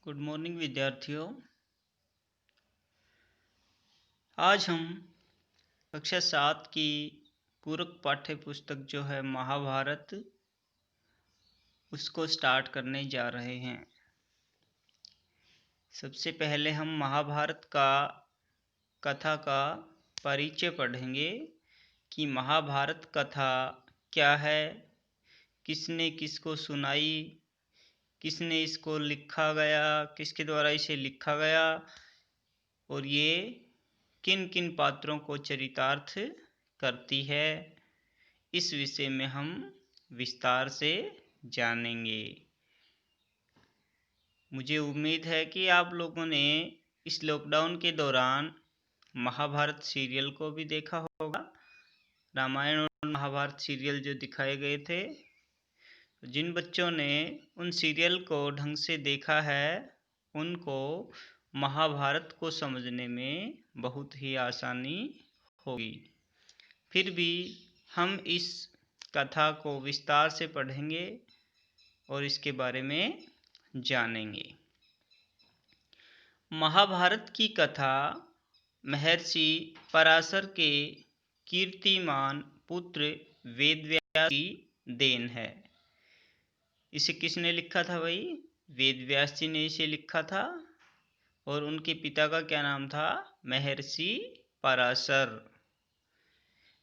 Good morning विद्यार्थियों। आज हम कक्षा 7 की पूरक पाठ्य पुस्तक जो है महाभारत उसको स्टार्ट करने जा रहे हैं। सबसे पहले हम महाभारत का कथा का परिचय पढ़ेंगे कि महाभारत कथा क्या है, किसने किसको सुनाई, किसने इसको लिखा गया, किसके द्वारा इसे लिखा गया और ये किन किन पात्रों को चरितार्थ करती है। इस विषय में हम विस्तार से जानेंगे। मुझे उम्मीद है कि आप लोगों ने इस लॉकडाउन के दौरान महाभारत सीरियल को भी देखा होगा। रामायण और महाभारत सीरियल जो दिखाए गए थे, जिन बच्चों ने उन सीरियल को ढंग से देखा है उनको महाभारत को समझने में बहुत ही आसानी होगी। फिर भी हम इस कथा को विस्तार से पढ़ेंगे और इसके बारे में जानेंगे। महाभारत की कथा महर्षि पराशर के कीर्तिमान पुत्र वेदव्यास की देन है। इसे किसने लिखा था भाई? वेदव्यास जी ने इसे लिखा था और उनके पिता का क्या नाम था? महर्षि पराशर।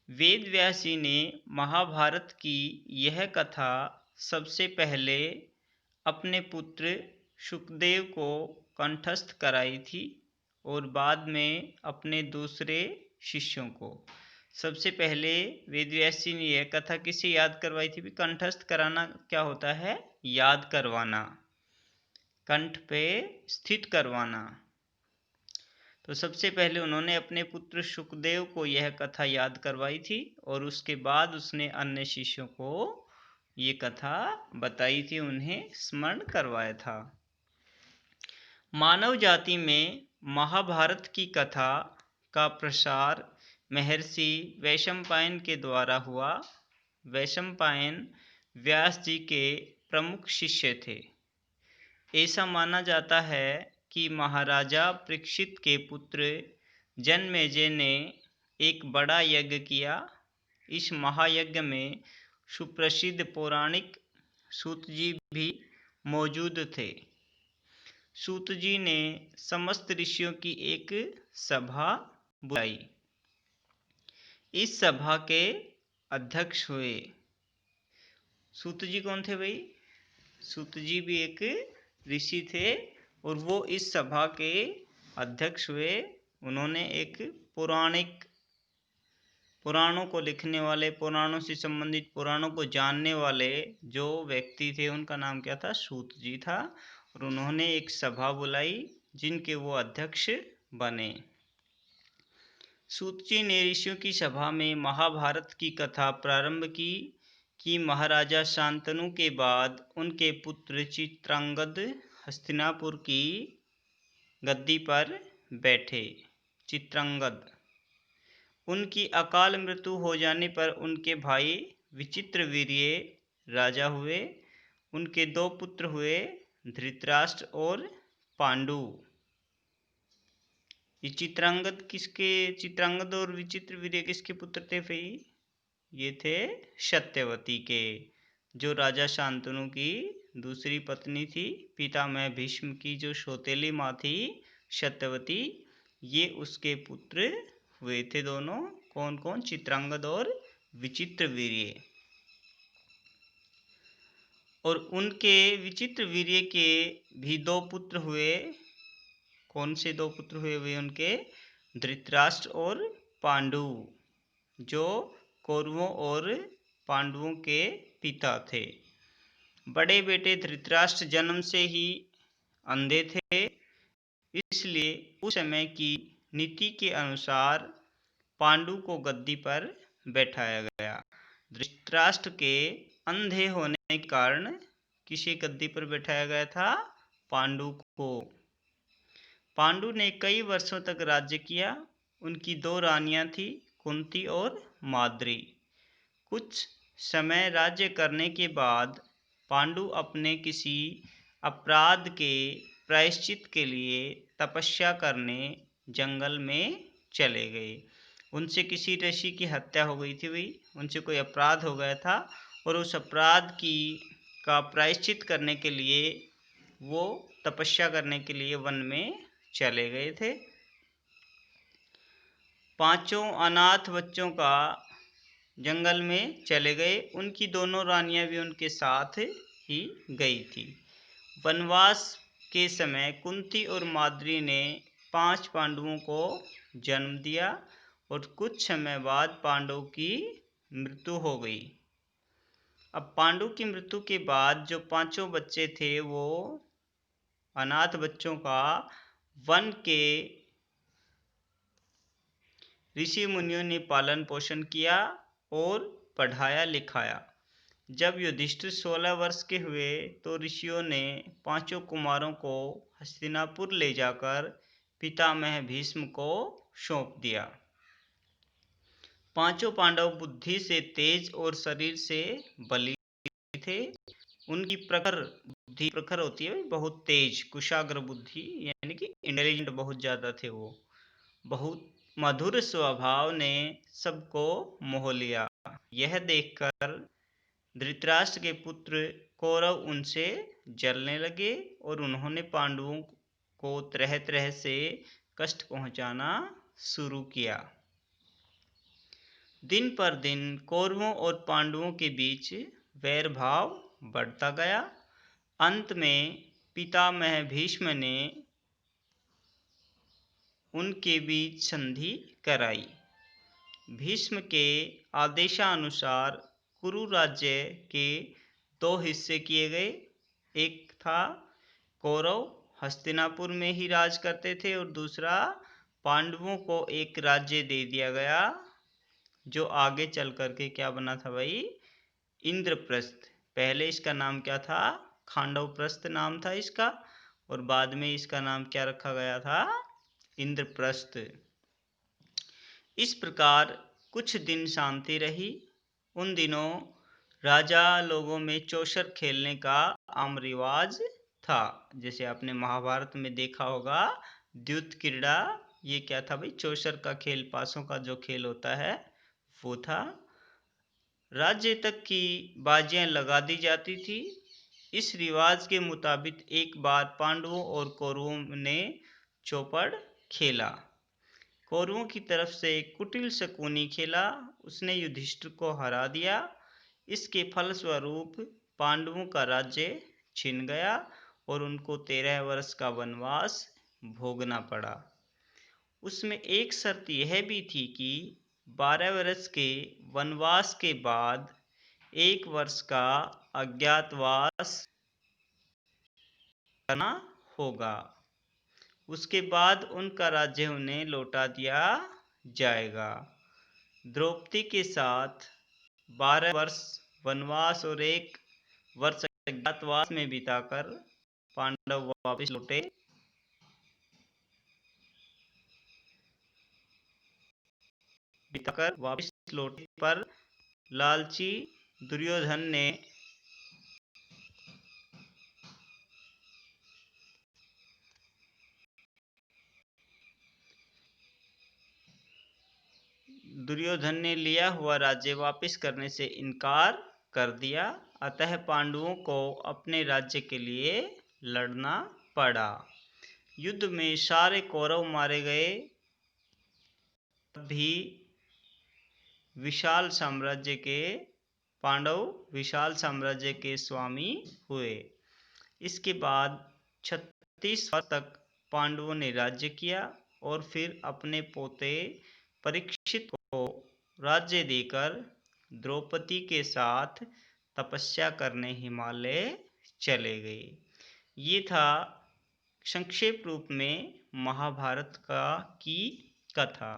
वेदव्यास जी ने महाभारत की यह कथा सबसे पहले अपने पुत्र शुकदेव को कंठस्थ कराई थी और बाद में अपने दूसरे शिष्यों को। सबसे पहले वेदव्यास जी ने यह कथा किसे याद करवाई थी? भी कंठस्थ कराना क्या होता है? याद करवाना, कंठ पे स्थित करवाना। तो सबसे पहले उन्होंने अपने पुत्र शुकदेव को यह कथा याद करवाई थी और उसके बाद उसने अन्य शिष्यों को ये कथा बताई थी, उन्हें स्मरण करवाया था। मानव जाति में महाभारत की कथा का प्रसार महर्षि वैशंपायन के द्वारा हुआ। वैशंपायन व्यास जी के प्रमुख शिष्य थे। ऐसा माना जाता है कि महाराजा परीक्षित के पुत्र जनमेजय ने एक बड़ा यज्ञ किया। इस महायज्ञ में सुप्रसिद्ध पौराणिक सूत जी भी मौजूद थे। सूत जी ने समस्त ऋषियों की एक सभा बुलाई। इस सभा के अध्यक्ष हुए। सूत जी कौन थे भाई? सूत जी भी एक ऋषि थे और वो इस सभा के अध्यक्ष हुए। उन्होंने एक पुराणों को लिखने वाले, पुराणों से संबंधित पुराणों को जानने वाले जो व्यक्ति थे उनका नाम क्या था? सूत जी था। और उन्होंने एक सभा बुलाई जिनके वो अध्यक्ष बने। सूत जी ने ऋषियों की सभा में महाभारत की कथा प्रारंभ की कि महाराजा शांतनु के बाद उनके पुत्र चित्रांगद हस्तिनापुर की गद्दी पर बैठे। चित्रांगद, उनकी अकाल मृत्यु हो जाने पर उनके भाई विचित्रवीर्य राजा हुए। उनके दो पुत्र हुए, धृतराष्ट्र और पांडु। ये चित्रांगद और विचित्रवीर्य किसके पुत्र थे भाई? ये थे सत्यवती के, जो राजा शांतनु की दूसरी पत्नी थी। पितामह भीष्म की जो सौतेली माँ थी सत्यवती, ये उसके पुत्र हुए थे दोनों। कौन कौन? चित्रांगद और विचित्रवीर्य। और उनके विचित्रवीर्य के भी दो पुत्र हुए। कौन से दो पुत्र हुए वे उनके? धृतराष्ट्र और पांडु, जो कौरवों और पांडवों के पिता थे। बड़े बेटे धृतराष्ट्र जन्म से ही अंधे थे, इसलिए उस समय की नीति के अनुसार पांडु को गद्दी पर बैठाया गया। धृतराष्ट्र के अंधे होने के कारण किसे गद्दी पर बैठाया गया था? पांडु को। पांडु ने कई वर्षों तक राज्य किया। उनकी दो रानियां थी, कुंती और माद्री। कुछ समय राज्य करने के बाद पांडु अपने किसी अपराध के प्रायश्चित के लिए तपस्या करने जंगल में चले गए। उनसे किसी ऋषि की हत्या हो गई थी, उनसे कोई अपराध हो गया था और उस अपराध का प्रायश्चित करने के लिए वो तपस्या करने के लिए वन में चले गए थे। पांचों अनाथ बच्चों का जंगल में चले गए। उनकी दोनों रानियां भी उनके साथ ही गई थी। वनवास के समय कुंती और माद्री ने 5 पांडवों को जन्म दिया और कुछ समय बाद पांडवों की मृत्यु हो गई। अब पांडु की मृत्यु के बाद जो 5 बच्चे थे वो अनाथ बच्चों का वन के ऋषि मुनियों ने पालन पोषण किया और पढ़ाया लिखाया। जब युधिष्ठिर 16 वर्ष के हुए तो ऋषियों ने 5 कुमारों को हस्तिनापुर ले जाकर पितामह भीष्म को सौंप दिया। 5 पांडव बुद्धि से तेज और शरीर से बलिष्ठ थे। उनकी प्रखर होती है, बहुत तेज, कुशाग्र बुद्धि, यानी कि इंटेलिजेंट बहुत ज्यादा थे। वो बहुत मधुर स्वभाव ने सबको मोह लिया। यह देखकर धृतराष्ट्र के पुत्र कौरव उनसे जलने लगे और उन्होंने पांडवों को तरह तरह से कष्ट पहुंचाना शुरू किया। दिन पर दिन कौरवों और पांडवों के बीच वैर भाव बढ़ता गया। अंत में पितामह भीष्म ने उनके बीच संधि कराई। भीष्म के आदेशानुसार कुरु राज्य के 2 हिस्से किए गए। एक था कौरव हस्तिनापुर में ही राज करते थे और दूसरा पांडवों को एक राज्य दे दिया गया जो आगे चल करके क्या बना था भाई, इंद्रप्रस्थ। पहले इसका नाम क्या था, खांडवप्रस्थ नाम था इसका, और बाद में इसका नाम क्या रखा गया था, इंद्रप्रस्थ। इस प्रकार कुछ दिन शांति रही। उन दिनों राजा लोगों में चौसर खेलने का आम रिवाज था। जैसे आपने महाभारत में देखा होगा द्युत क्रीड़ा, ये क्या था भाई, चौसर का खेल, पासों का जो खेल होता है वो था। राज्य तक की बाजियां लगा दी जाती थी। इस रिवाज के मुताबिक एक बार पांडवों और कौरवों ने चौपड़ खेला। कौरवों की तरफ से कुटिल शकुनी खेला, उसने युधिष्ठिर को हरा दिया। इसके फलस्वरूप पांडवों का राज्य छिन गया और उनको 13 वर्ष का वनवास भोगना पड़ा। उसमें एक शर्त यह भी थी कि 12 वर्ष के वनवास के बाद 1 वर्ष का अज्ञातवास करना होगा। उसके बाद उनका राज्य उन्हें लौटा दिया जाएगा। द्रौपदी के साथ 12 वर्ष वनवास और 1 वर्ष अज्ञातवास में बिताकर पांडव वापस लौटे। पर लालची दुर्योधन ने लिया हुआ राज्य वापस करने से इनकार कर दिया। अतः पांडवों को अपने राज्य के लिए लड़ना पड़ा। युद्ध में सारे कौरव मारे गए, तब भी पांडव विशाल साम्राज्य के स्वामी हुए। इसके बाद 36 वर्ष तक पांडवों ने राज्य किया और फिर अपने पोते परीक्षित को राज्य देकर द्रौपदी के साथ तपस्या करने हिमालय चले गए। ये था संक्षेप रूप में महाभारत की कथा।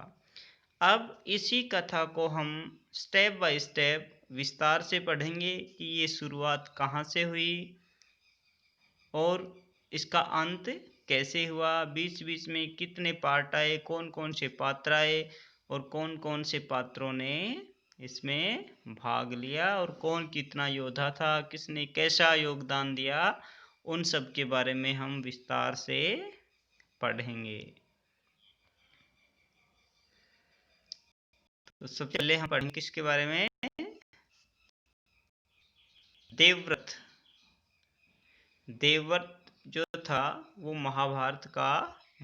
अब इसी कथा को हम स्टेप बाय स्टेप विस्तार से पढ़ेंगे कि ये शुरुआत कहाँ से हुई और इसका अंत कैसे हुआ, बीच बीच में कितने पार्ट आए, कौन कौन से पात्र आए और कौन कौन से पात्रों ने इसमें भाग लिया और कौन कितना योद्धा था, किसने कैसा योगदान दिया, उन सब के बारे में हम विस्तार से पढ़ेंगे। तो सबसे पहले हम पढ़ेंगे किसके बारे में? देवव्रत। देवव्रत जो था वो महाभारत का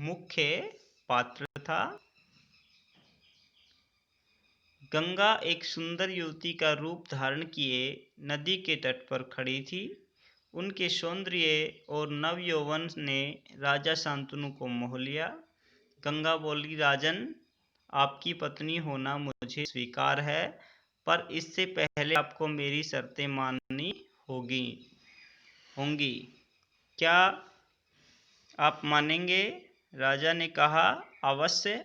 मुख्य पात्र था। गंगा एक सुंदर युवती का रूप धारण किए नदी के तट पर खड़ी थी। उनके सौंदर्य और नव यौवन ने राजा शांतनु को मोह लिया। गंगा बोली, राजन, आपकी पत्नी होना मुझे स्वीकार है, पर इससे पहले आपको मेरी शर्तें माननी होंगी। क्या आप मानेंगे? राजा ने कहा, अवश्य।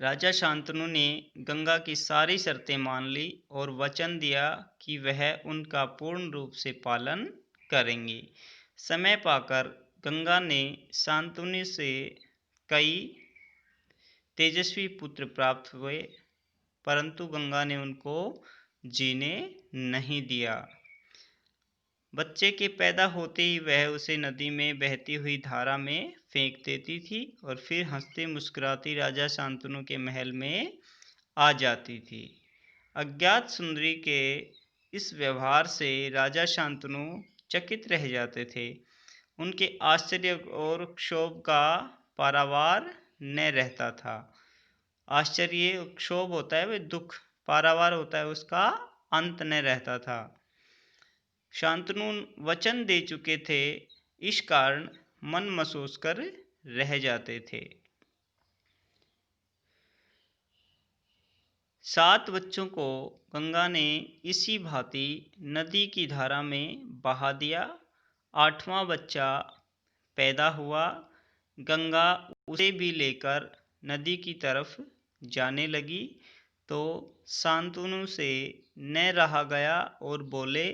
राजा शांतनु ने गंगा की सारी शर्तें मान ली और वचन दिया कि वह उनका पूर्ण रूप से पालन करेंगी। समय पाकर गंगा ने शांतनु से कई तेजस्वी पुत्र प्राप्त हुए, परंतु गंगा ने उनको जीने नहीं दिया। बच्चे के पैदा होते ही वह उसे नदी में बहती हुई धारा में फेंक देती थी और फिर हंसती मुस्कुराती राजा शांतनु के महल में आ जाती थी। अज्ञात सुंदरी के इस व्यवहार से राजा शांतनु चकित रह जाते थे। उनके आश्चर्य और क्षोभ का पारावार न रहता था। आश्चर्य, क्षोभ होता है वह दुख, पारावार होता है उसका अंत न रहता था। शांतनु वचन दे चुके थे, इस कारण मन महसूस कर रह जाते थे। 7 बच्चों को गंगा ने इसी भांति नदी की धारा में बहा दिया। 8वां बच्चा पैदा हुआ। गंगा उसे भी लेकर नदी की तरफ जाने लगी तो शांतनु से न रहा गया और बोले,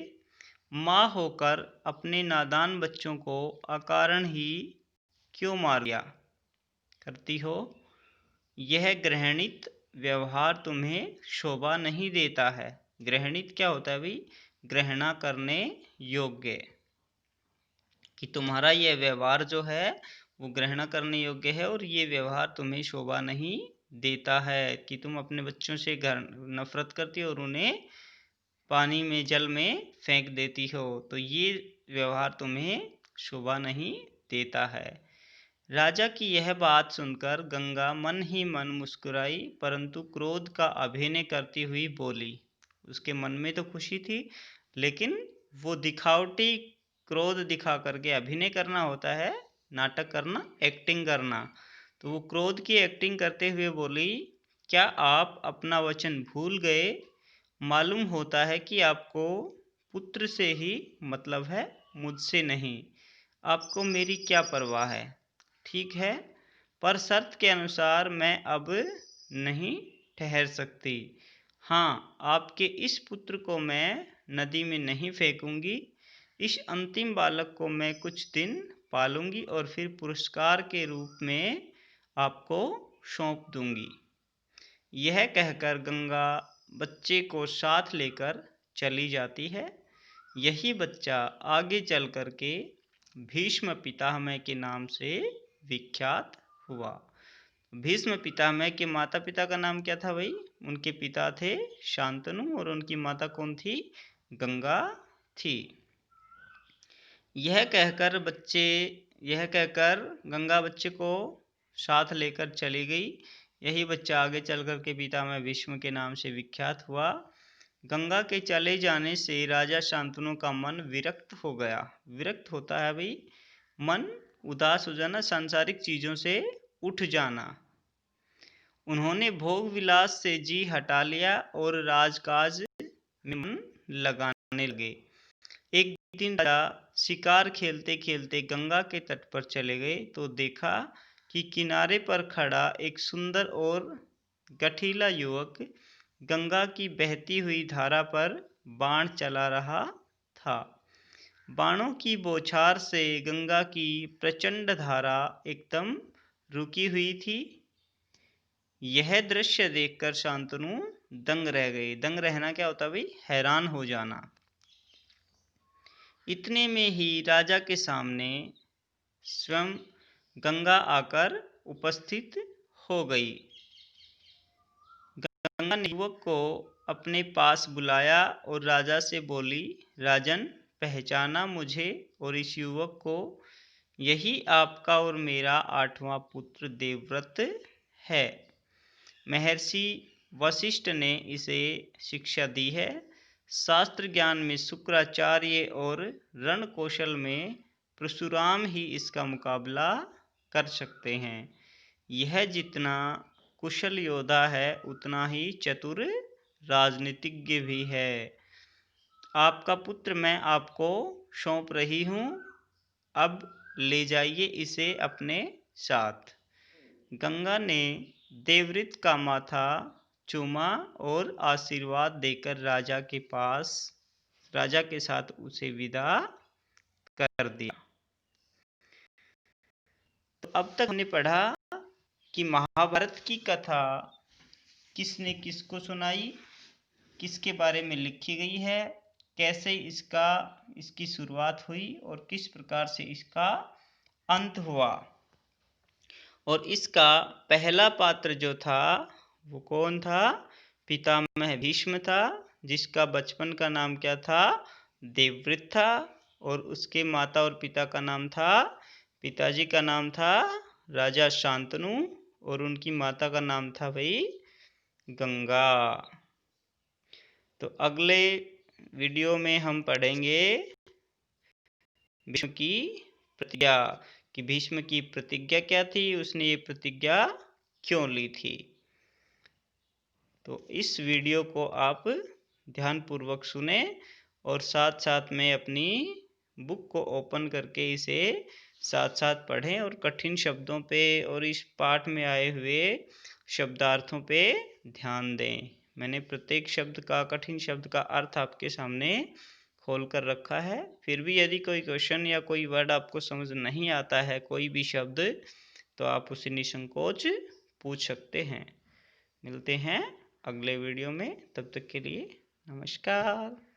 माँ होकर अपने नादान बच्चों को अकारण ही क्यों मार दिया करती हो? यह घृणित व्यवहार तुम्हें शोभा नहीं देता है। घृणित क्या होता है भाई? घृणा करने योग्य। कि तुम्हारा यह व्यवहार जो है वो घृणा करने योग्य है और ये व्यवहार तुम्हें शोभा नहीं देता है कि तुम अपने बच्चों से नफरत करती हो और उन्हें पानी में, जल में फेंक देती हो, तो ये व्यवहार तुम्हें शोभा नहीं देता है। राजा की यह बात सुनकर गंगा मन ही मन मुस्कुराई, परंतु क्रोध का अभिनय करती हुई बोली। उसके मन में तो खुशी थी, लेकिन वो दिखावटी क्रोध दिखा करके, अभिनय करना होता है, नाटक करना, एक्टिंग करना, तो वो क्रोध की एक्टिंग करते हुए बोली, क्या आप अपना वचन भूल गए? मालूम होता है कि आपको पुत्र से ही मतलब है, मुझसे नहीं। आपको मेरी क्या परवाह है? ठीक है, पर शर्त के अनुसार मैं अब नहीं ठहर सकती। हाँ, आपके इस पुत्र को मैं नदी में नहीं फेंकूंगी। इस अंतिम बालक को मैं कुछ दिन पालूंगी और फिर पुरस्कार के रूप में आपको सौंप दूंगी। यह कहकर गंगा बच्चे को साथ लेकर चली जाती है। यही बच्चा आगे चल कर के भीष्म पितामह के नाम से विख्यात हुआ। भीष्म पितामह के माता पिता का नाम क्या था भाई? उनके पिता थे शांतनु और उनकी माता कौन थी? गंगा थी। यह कहकर गंगा बच्चे को साथ लेकर चली गई। यही बच्चा आगे चल कर के पितामह भीष्म के नाम से विख्यात हुआ। गंगा के चले जाने से राजा शांतनु का मन विरक्त हो गया। विरक्त होता है भाई मन उदास हो जाना, सांसारिक चीजों से उठ जाना। उन्होंने भोग विलास से जी हटा लिया और राजकाज में मन लगाने लगे। एक दिन राजा शिकार खेलते खेलते गंगा के तट पर चले गए तो देखा कि किनारे पर खड़ा एक सुंदर और गठीला युवक गंगा की बहती हुई धारा पर बाण चला रहा था। बाणों की बौछार से गंगा की प्रचंड धारा एकदम रुकी हुई थी। यह दृश्य देखकर शांतनु दंग रह गए। दंग रहना क्या होता भाई? हैरान हो जाना। इतने में ही राजा के सामने स्वयं गंगा आकर उपस्थित हो गई। गंगा ने युवक को अपने पास बुलाया और राजा से बोली, राजन, पहचाना मुझे और इस युवक को? यही आपका और मेरा 8वां पुत्र देवव्रत है। महर्षि वशिष्ठ ने इसे शिक्षा दी है। शास्त्र ज्ञान में शुक्राचार्य और रण कौशल में परशुराम ही इसका मुकाबला कर सकते हैं। यह जितना कुशल योद्धा है उतना ही चतुर राजनीतिज्ञ भी है। आपका पुत्र मैं आपको सौंप रही हूँ, अब ले जाइए इसे अपने साथ। गंगा ने देवव्रत का माथा चूमा और आशीर्वाद देकर राजा के साथ उसे विदा कर दिया। तो अब तक हमने पढ़ा कि महाभारत की कथा किसने किसको सुनाई, किसके बारे में लिखी गई है, कैसे इसकी शुरुआत हुई और किस प्रकार से इसका अंत हुआ। और इसका पहला पात्र जो था वो कौन था? पितामह भीष्म था, जिसका बचपन का नाम क्या था? देवव्रत था। और उसके माता और पिता का नाम था, पिताजी का नाम था राजा शांतनु और उनकी माता का नाम था भाई गंगा। तो अगले वीडियो में हम पढ़ेंगे भीष्म की प्रतिज्ञा, कि भीष्म की प्रतिज्ञा क्या थी, उसने ये प्रतिज्ञा क्यों ली थी। तो इस वीडियो को आप ध्यानपूर्वक सुने और साथ साथ में अपनी बुक को ओपन करके इसे साथ साथ पढ़ें और कठिन शब्दों पे और इस पाठ में आए हुए शब्दार्थों पे ध्यान दें। मैंने प्रत्येक शब्द का, कठिन शब्द का अर्थ आपके सामने खोल कर रखा है। फिर भी यदि कोई क्वेश्चन या कोई वर्ड आपको समझ नहीं आता है, कोई भी शब्द, तो आप उसे निसंकोच पूछ सकते हैं। मिलते हैं अगले वीडियो में, तब तक के लिए नमस्कार।